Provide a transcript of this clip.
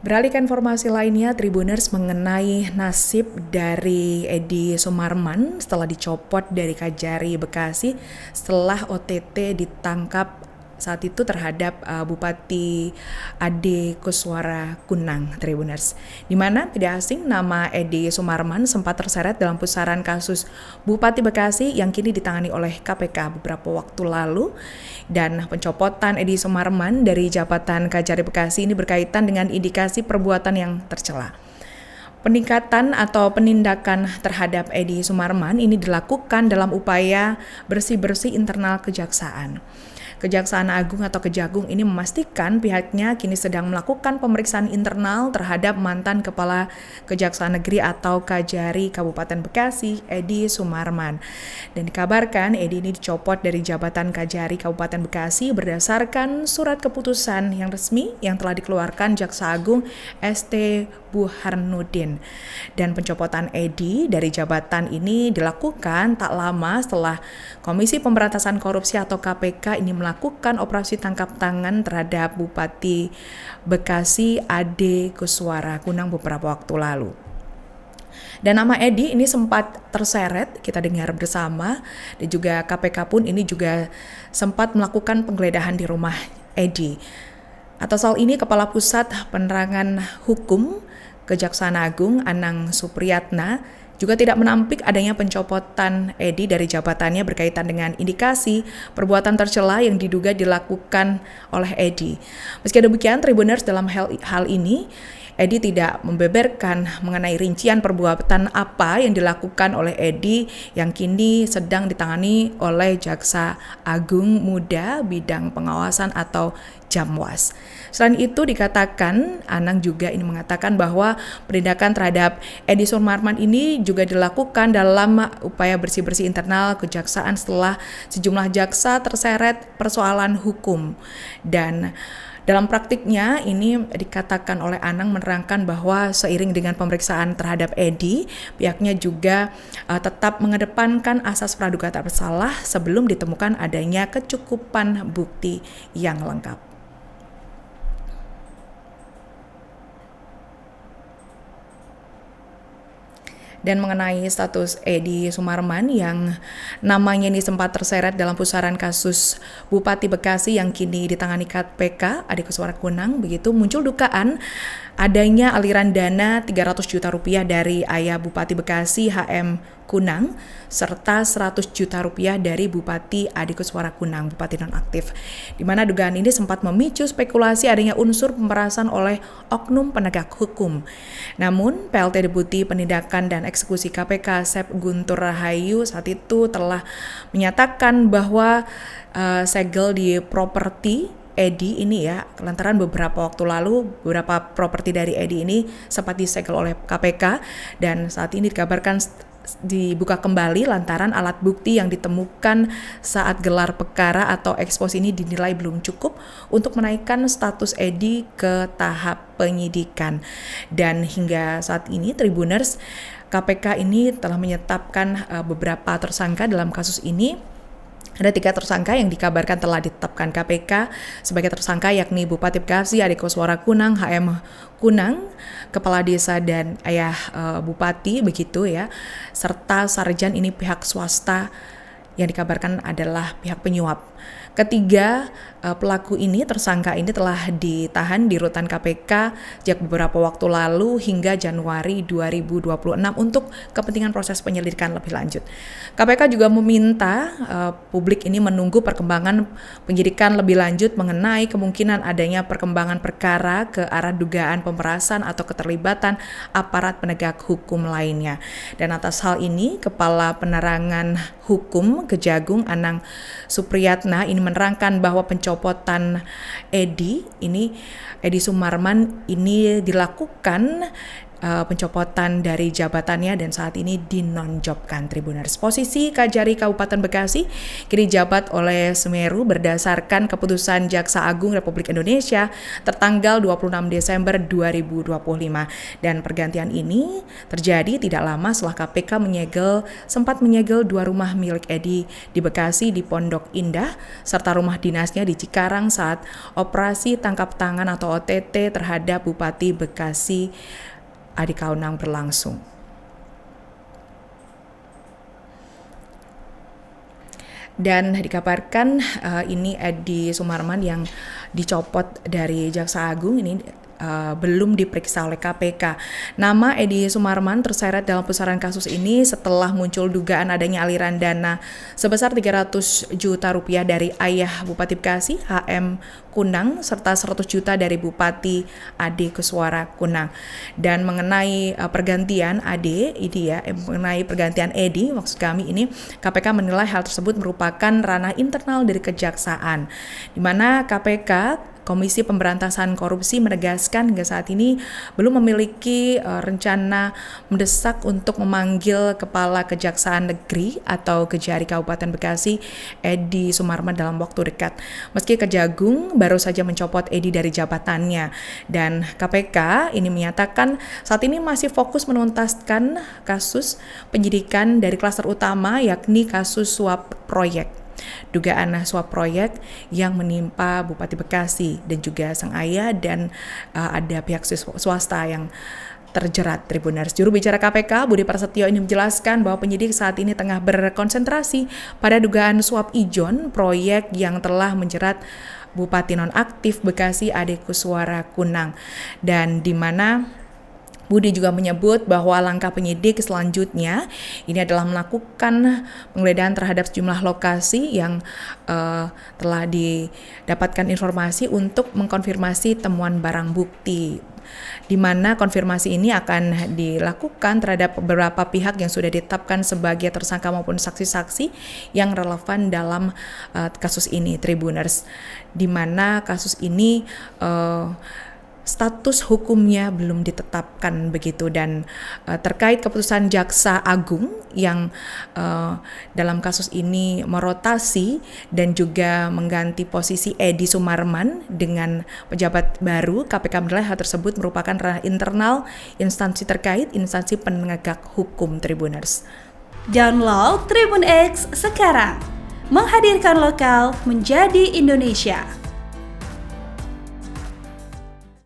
Beralih ke informasi lainnya, Tribuners mengenai nasib dari Edi Sumarman setelah dicopot dari Kajari Bekasi setelah OTT ditangkap saat itu terhadap Bupati Ade Kuswara Kunang, Tribuners. Di mana tidak asing nama Edi Sumarman sempat terseret dalam pusaran kasus Bupati Bekasi yang kini ditangani oleh KPK beberapa waktu lalu. Dan pencopotan Edi Sumarman dari jabatan Kajari Bekasi ini berkaitan dengan indikasi perbuatan yang tercela. Peningkatan atau penindakan terhadap Edi Sumarman ini dilakukan dalam upaya bersih-bersih internal Kejaksaan. Kejaksaan Agung atau Kejagung ini memastikan pihaknya kini sedang melakukan pemeriksaan internal terhadap mantan Kepala Kejaksaan Negeri atau Kajari Kabupaten Bekasi, Edi Sumarman. Dan dikabarkan Edi ini dicopot dari jabatan Kajari Kabupaten Bekasi berdasarkan surat keputusan yang resmi yang telah dikeluarkan Jaksa Agung ST Burhanuddin. Dan pencopotan Edi dari jabatan ini dilakukan tak lama setelah Komisi Pemberantasan Korupsi atau KPK ini melakukan operasi tangkap tangan terhadap Bupati Bekasi Ade Kuswara Kunang beberapa waktu lalu. Dan nama Edi ini sempat terseret, kita dengar bersama, dan juga KPK pun ini juga sempat melakukan penggeledahan di rumah Edi. Atas hal ini, Kepala Pusat Penerangan Hukum Kejaksaan Agung Anang Supriyatna juga tidak menampik adanya pencopotan Edi dari jabatannya berkaitan dengan indikasi perbuatan tercela yang diduga dilakukan oleh Edi. Meski demikian, Tribuners dalam hal ini, Edi tidak membeberkan mengenai rincian perbuatan apa yang dilakukan oleh Edi yang kini sedang ditangani oleh Jaksa Agung Muda Bidang Pengawasan atau Jamwas. Selain itu dikatakan, Anang juga ini mengatakan bahwa penindakan terhadap Edi Sumarman ini juga dilakukan dalam upaya bersih-bersih internal kejaksaan setelah sejumlah jaksa terseret persoalan hukum. Dan dalam praktiknya ini dikatakan oleh Anang menerangkan bahwa seiring dengan pemeriksaan terhadap Edi, pihaknya juga tetap mengedepankan asas praduga tak bersalah sebelum ditemukan adanya kecukupan bukti yang lengkap. Dan mengenai status Edi Sumarman yang namanya ini sempat terseret dalam pusaran kasus Bupati Bekasi yang kini ditangani KPK, Ade Kuswara Kunang, begitu muncul dugaan adanya aliran dana 300 juta rupiah dari ayah Bupati Bekasi HM Kunang serta 100 juta rupiah dari Bupati Ade Kuswara Kunang, Bupati nonaktif. Di mana dugaan ini sempat memicu spekulasi adanya unsur pemerasan oleh oknum penegak hukum. Namun, PLT Deputi Penindakan dan Eksekusi KPK Sep Guntur Rahayu saat itu telah menyatakan bahwa segel di properti Edi ini ya, lantaran beberapa waktu lalu beberapa properti dari Edi ini sempat disegel oleh KPK dan saat ini dikabarkan dibuka kembali lantaran alat bukti yang ditemukan saat gelar perkara atau ekspos ini dinilai belum cukup untuk menaikkan status Edi ke tahap penyidikan. Dan hingga saat ini Tribuners, KPK ini telah menetapkan beberapa tersangka dalam kasus ini. Ada 3 tersangka yang dikabarkan telah ditetapkan KPK sebagai tersangka yakni Bupati Bekasi Ade Kuswara Kunang, HM Kunang, Kepala Desa dan ayah Bupati begitu ya, serta sarjan ini pihak swasta yang dikabarkan adalah pihak penyuap. Ketiga pelaku ini, tersangka ini telah ditahan di rutan KPK sejak beberapa waktu lalu hingga Januari 2026 untuk kepentingan proses penyelidikan lebih lanjut. KPK juga meminta publik ini menunggu perkembangan penyidikan lebih lanjut mengenai kemungkinan adanya perkembangan perkara ke arah dugaan pemerasan atau keterlibatan aparat penegak hukum lainnya. Dan atas hal ini, Kepala Penerangan Hukum Kejagung Anang Supriyatna ini menerangkan bahwa pencopotan Edi Sumarman ini dilakukan pencopotan dari jabatannya dan saat ini dinonjobkan Tribuners. Posisi Kajari Kabupaten Bekasi kini dijabat oleh Semeru berdasarkan keputusan Jaksa Agung Republik Indonesia tertanggal 26 Desember 2025. Dan pergantian ini terjadi tidak lama setelah KPK sempat menyegel 2 rumah milik Edi di Bekasi di Pondok Indah serta rumah dinasnya di Cikarang saat operasi tangkap tangan atau OTT terhadap Bupati Bekasi Adi Kaunang berlangsung. Dan dikabarkan ini Edi Sumarman yang dicopot dari Jaksa Agung ini belum diperiksa oleh KPK. Nama Edi Sumarman terseret dalam pusaran kasus ini setelah muncul dugaan adanya aliran dana sebesar 300 juta rupiah dari ayah Bupati Bekasi HM Kunang serta 100 juta dari Bupati Ade Kuswara Kunang. Dan mengenai pergantian mengenai pergantian Edi, maksud kami ini KPK menilai hal tersebut merupakan ranah internal dari Kejaksaan, di mana KPK Komisi Pemberantasan Korupsi menegaskan hingga saat ini belum memiliki rencana mendesak untuk memanggil Kepala Kejaksaan Negeri atau Kejari Kabupaten Bekasi Edi Sumarman dalam waktu dekat. Meski Kejagung baru saja mencopot Edi dari jabatannya, dan KPK ini menyatakan saat ini masih fokus menuntaskan kasus penyidikan dari klaster utama yakni kasus suap proyek. Dugaan suap proyek yang menimpa Bupati Bekasi dan juga sang ayah dan ada pihak swasta yang terjerat Tribuners. Juru bicara KPK Budi Prasetyo ini menjelaskan bahwa penyidik saat ini tengah berkonsentrasi pada dugaan suap ijon proyek yang telah menjerat Bupati nonaktif Bekasi Ade Kuswara Kunang, dan di mana Budi juga menyebut bahwa langkah penyidik selanjutnya ini adalah melakukan penggeledahan terhadap sejumlah lokasi yang telah didapatkan informasi untuk mengkonfirmasi temuan barang bukti, di mana konfirmasi ini akan dilakukan terhadap beberapa pihak yang sudah ditetapkan sebagai tersangka maupun saksi-saksi yang relevan dalam kasus ini Tribuners, di mana kasus ini status hukumnya belum ditetapkan begitu. Dan terkait keputusan Jaksa Agung yang dalam kasus ini merotasi dan juga mengganti posisi Edi Sumarman dengan pejabat baru, KPK menilai hal tersebut merupakan ranah internal instansi terkait, instansi penegak hukum Tribuners. Download Tribun X sekarang, menghadirkan lokal menjadi Indonesia.